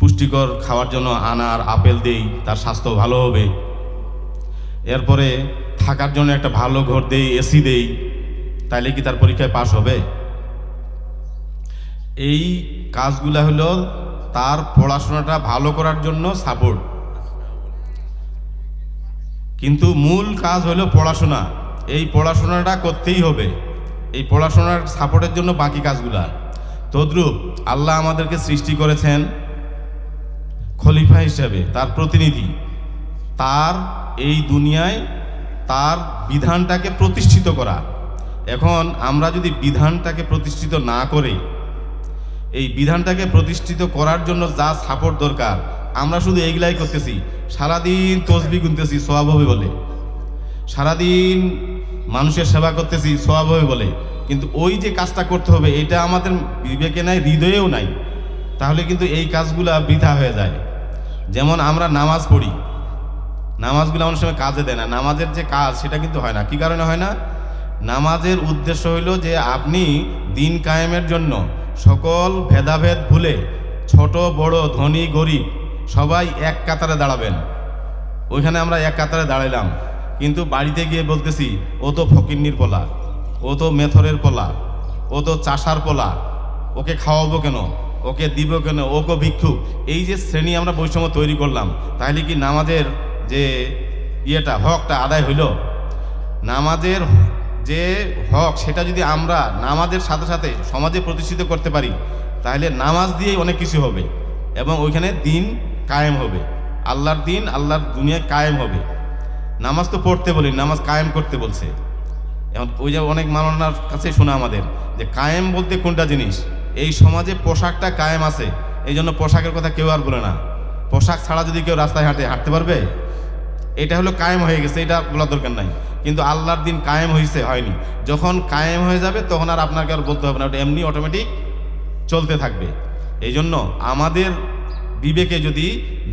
পুষ্টিকর খাওয়ার জন্য আনার আপেল দেই, তার স্বাস্থ্য ভালো হবে। এরপরে থাকার জন্য একটা ভালো ঘর দেই, এসি দেই, তাইলে কি তার পরীক্ষায় পাশ হবে? এই কাজগুলা হলো তার পড়াশোনাটা ভালো করার জন্য সাপোর্ট, কিন্তু মূল কাজ হলো পড়াশোনা। এই পড়াশোনাটা করতেই হবে, এই পড়াশোনার সাপোর্টের জন্য বাকি কাজগুলা। তদ্রূপ আল্লাহ আমাদেরকে সৃষ্টি করেছেন খলিফা হিসাবে, তার প্রতিনিধি, তার এই দুনিয়ায় তার বিধানটাকে প্রতিষ্ঠিত করা। এখন আমরা যদি বিধানটাকে প্রতিষ্ঠিত না করে, এই বিধানটাকে প্রতিষ্ঠিত করার জন্য যা সাপোর্ট দরকার, আমরা শুধু এইগুলাই করতেছি, সারাদিন তসবিহ গুনতেছি সওয়াব হবে বলে, সারাদিন মানুষের সেবা করতেছি সওয়াব হবে বলে, কিন্তু ওই যে কাজটা করতে হবে এটা আমাদের বিবেকে নাই, হৃদয়েও নাই, তাহলে কিন্তু এই কাজগুলা বৃথা হয়ে যায়। যেমন আমরা নামাজ পড়ি, নামাজগুলো অনেক সময় কাজে দেয় না, নামাজের যে কাজ সেটা কিন্তু হয় না। কি কারণে হয় না? নামাজের উদ্দেশ্য হইল যে আপনি দিন কায়েমের জন্য সকল ভেদাভেদ ভুলে ছোট বড় ধনী গরিব সবাই এক কাতারে দাঁড়াবেন। ওইখানে আমরা এক কাতারে দাঁড়াইলাম, কিন্তু বাড়িতে গিয়ে বলতেছি ও তো ফকিন্নির পোলা, ও তো মেথরের পোলা, ও তো চাষার পোলা, ওকে খাওয়াবো কেন, ওকে দিব কেন, ওকে ভিক্ষুক। এই যে শ্রেণী আমরা বৈষম্য তৈরি করলাম, তাহলে কি নামাজের যে হকটা আদায় হইল? নামাজের যে হক সেটা যদি আমরা নামাজের সাথে সাথে সমাজে প্রতিষ্ঠিত করতে পারি, তাহলে নামাজ দিয়েই অনেক কিছু হবে এবং ওইখানে দিন কায়েম হবে, আল্লাহর দিন আল্লাহর দুনিয়ায় কায়েম হবে। নামাজ তো পড়তে বলি, নামাজ কায়েম করতে বলছে। এখন ওই যে অনেক মাওলানার কাছে শোনা আমাদের যে কায়েম বলতে কোনটা জিনিস? এই সমাজে পোশাকটা কায়েম আছে, এই জন্য পোশাকের কথা কেউ আর বলে না। পোশাক ছাড়া যদি কেউ রাস্তায় হাঁটতে পারবে, এটা হলো কায়েম হয়ে গেছে, এটা বলার দরকার নাই। কিন্তু আল্লাহর দিন কায়েম হয়েছে, হয়নি। যখন কায়েম হয়ে যাবে তখন আর আপনাকে আর বলতে হবে না, ওটা এমনি অটোমেটিক চলতে থাকবে। এই জন্য আমাদের বিবেকে যদি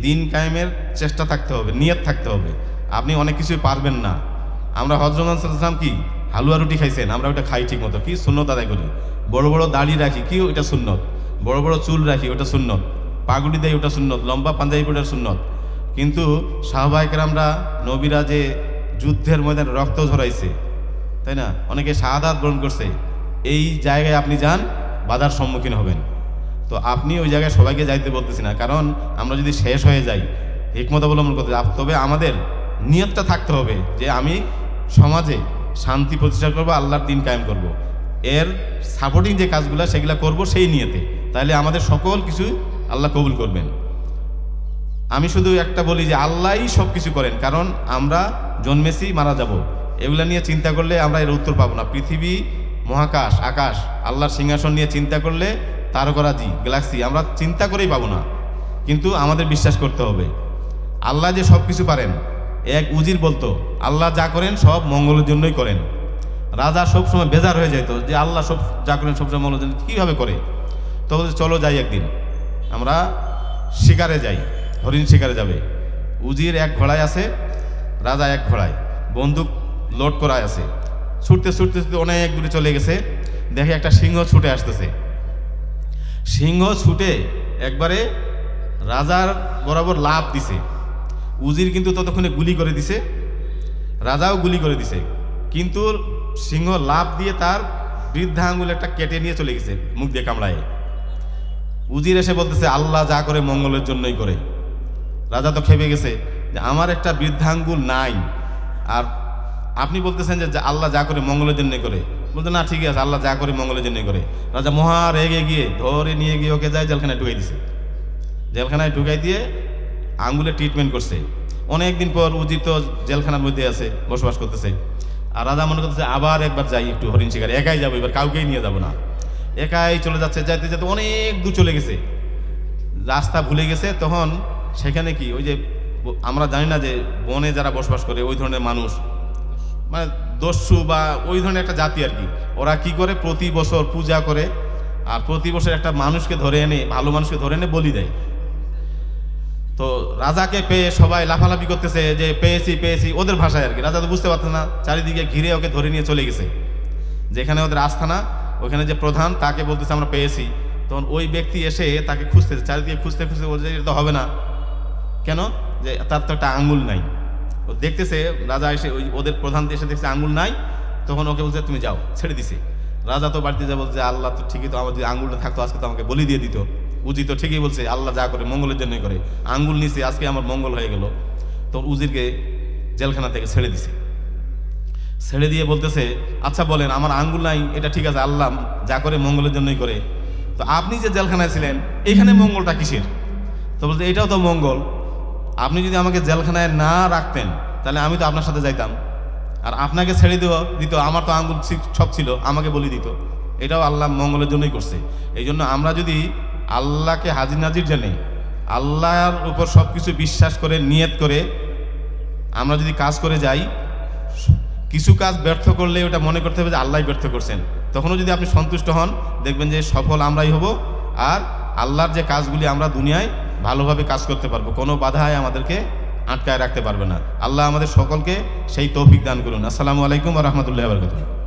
দিন কায়েমের চেষ্টা থাকতে হবে, নিয়ত থাকতে হবে। আপনি অনেক কিছুই পারবেন না। আমরা হযরত মুহাম্মদ সাল্লাল্লাহু আলাইহি ওয়াসাল্লাম কি হালুয়া রুটি খাইছেন, আমরা ওটা খাই ঠিক মতো, কি সুন্নত আদায় করি। বড় বড় দাড়ি রাখি, কি ওটা সুন্নত। বড় বড় চুল রাখি, ওটা সুন্নত। পাগুড়ি দেয়, ওটা সুন্নত। লম্বা পাঞ্জাবি পরে সুন্নত। কিন্তু সাহাবায়ে কেরামরা, নবীরা যে যুদ্ধের ময়দানে রক্ত ঝরাইছে, তাই না, অনেকে শাহাদাত গ্রহণ করছে, এই জায়গায় আপনি যান, বাধার সম্মুখীন হবেন। তো আপনি ওই জায়গায় সবাইকে যাইতে বলতেছি না, কারণ আমরা যদি শেষ হয়ে যাই হিকমত অবলম্বন করতে, তবে আমাদের নিয়তটা থাকতে হবে যে আমি সমাজে শান্তি প্রতিষ্ঠা করবো, আল্লাহর দিন কায়েম করব। এর সাপোর্টিং যে কাজগুলো সেগুলো করব সেই নিয়তে, তাহলে আমাদের সকল কিছু আল্লাহ কবুল করবেন। আমি শুধু একটা বলি যে আল্লাহই সব কিছু করেন, কারণ আমরা জন্মেছি, মারা যাব, এগুলা নিয়ে চিন্তা করলে আমরা এর উত্তর পাবো না। পৃথিবী, মহাকাশ, আকাশ, আল্লাহর সিংহাসন নিয়ে চিন্তা করলে, তারকারাজি, গ্যালাক্সি আমরা চিন্তা করেই পাবো না। কিন্তু আমাদের বিশ্বাস করতে হবে আল্লাহ যে সব কিছু পারেন। এক উজির বলতো আল্লাহ যা করেন সব মঙ্গলের জন্যই করেন। রাজা সবসময় বেজার হয়ে যেত যে আল্লাহ সব যা করেন সবসময় মঙ্গলের জন্য, কীভাবে করে? তো চলো যাই একদিন আমরা শিকারে যাই, হরিণ শিকারে যাবে। উজির এক ঘোড়ায় আছে, রাজা এক ঘোড়ায়, বন্দুক লোড করা আছে। ছুটতে ছুটতে ছুটতে অনেক দূরে চলে গেছে, দেখে একটা সিংহ ছুটে আসতেছে। সিংহ ছুটে একবারে রাজার বরাবর লাফ দিছে। উজির কিন্তু ততক্ষণে গুলি করে দিছে, রাজাও গুলি করে দিছে, কিন্তু সিংহ লাফ দিয়ে তার বৃদ্ধা আঙ্গুল একটা কেটে নিয়ে চলে গেছে, মুখ দিয়ে কামড়ায়। উজির এসে বলতেছে আল্লাহ যা করে মঙ্গলের জন্যই করে। রাজা তো খেপে গেছে যে আমার একটা বৃদ্ধাঙ্গুল নাই, আর আপনি বলতেছেন যে আল্লাহ যা করে মঙ্গলের জন্যই করে। বলতে না, ঠিক আছে, আল্লাহ যা করে মঙ্গলের জন্যই করে। রাজা মহা রেগে গিয়ে ধরে নিয়ে গিয়ে ওকে যায় জেলখানায় ঢুকাই দিছে। জেলখানায় ঢুকাই দিয়ে আঙ্গুলে ট্রিটমেন্ট করছে। অনেক দিন পর উজির তো জেলখানার মধ্যে আছে, বসবাস করতেছে। আর রাজা মনে করতেছে আবার একবার যাই একটু হরিণ শিকারে, একাই যাবো, এবার কাউকেই নিয়ে যাবো না। একাই চলে যাচ্ছে, যাইতে যাতে অনেক দূর চলে গেছে, রাস্তা ভুলে গেছে। তখন সেখানে কি ওই যে আমরা জানি না যে বনে যারা বসবাস করে ওই ধরনের মানুষ, মানে দস্যু বা ওই ধরনের একটা জাতি আর কি, ওরা কি করে প্রতি বছর পূজা করে, আর প্রতি বছর একটা মানুষকে ধরে এনে, ভালো মানুষকে ধরে এনে বলি দেয়। তো রাজাকে পেয়ে সবাই লাফালাফি করতেছে যে পেয়েছি পেয়েছি, ওদের ভাষায় আর কি। রাজা তো বুঝতে পারছে না, চারিদিকে ঘিরে ওকে ধরে নিয়ে চলে গেছে যেখানে ওদের আস্থানা। ওইখানে যে প্রধান, তাকে বলতেছে আমরা পেয়েছি। তখন ওই ব্যক্তি এসে তাকে খুঁজতেছে, চারিদিকে খুঁজতে খুঁজতে বলছে এটা তো হবে না। কেন? যে তার তো একটা আঙ্গুল নাই। ও দেখতেছে রাজা এসে ওদের প্রধান এসে দেখছে আঙ্গুল নাই, তখন ওকে বলছে তুমি যাও, ছেড়ে দিছে। রাজা তো বাড়িতে যা বলছে আল্লাহ তো ঠিকই তো, আমার যদি আঙ্গুলটা থাকতো আজকে তো আমাকে বলি দিয়ে দিত। উজি তো ঠিকই বলছে, আল্লাহ যা করে মঙ্গলের জন্যই করে, আঙ্গুল নিছে আজকে আমার মঙ্গল হয়ে গেল। তখন উজিরকে জেলখানা থেকে ছেড়ে দিছে। ছেড়ে দিয়ে বলতেছে আচ্ছা বলেন, আমার আঙ্গুল নাই এটা ঠিক আছে, আল্লাহ যা করে মঙ্গলের জন্যই করে, তো আপনি যে জেলখানায় ছিলেন এখানে মঙ্গলটা কিসের? তো বলতে এটাও তো মঙ্গল, আপনি যদি আমাকে জেলখানায় না রাখতেন তাহলে আমি তো আপনার সাথে যাইতাম, আর আপনাকে ছেড়ে দিত, আমার তো আঙ্গুল সব ছিল, আমাকে বলি দিত, এটাও আল্লাহ মঙ্গলের জন্যই করছে। এই জন্য আমরা যদি আল্লাহকে হাজির নাজির জানি, আল্লাহর উপর সব কিছু বিশ্বাস করে নিয়ত করে আমরা যদি কাজ করে যাই, কিছু কাজ ব্যর্থ করলে ওটা মনে করতে হবে যে আল্লাহই ব্যর্থ করছেন। তখনও যদি আপনি সন্তুষ্ট হন, দেখবেন যে সফল আমরাই হব, আর আল্লাহর যে কাজগুলি আমরা দুনিয়ায় ভালোভাবে কাজ করতে পারবো, কোনো বাধায় আমাদেরকে আটকায় রাখতে পারবে না। আল্লাহ আমাদের সকলকে সেই তৌফিক দান করুন। আসসালামু আলাইকুম ওয়া রাহমাতুল্লাহি ওয়া বারাকাতুহু।